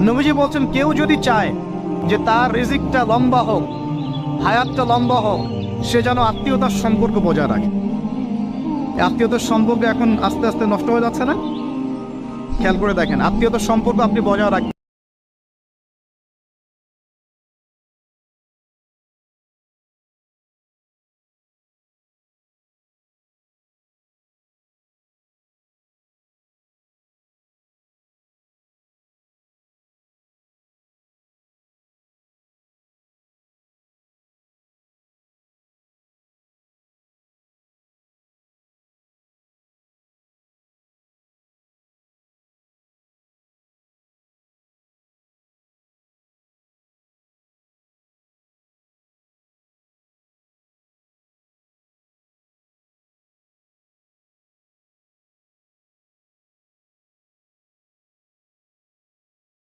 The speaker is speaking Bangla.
নবীজি বলছেন কেউ যদি চায় যে তার রিজিকটা লম্বা হোক, হায়াতটা লম্বা হোক, সে যেন আত্মীয়তার সম্পর্ক বজায় রাখে। আত্মীয়তার সম্পর্ক এখন আস্তে আস্তে নষ্ট হয়ে যাচ্ছে না? খেয়াল করে দেখেন, আত্মীয়তার সম্পর্ক আপনি বজায় রাখবেন।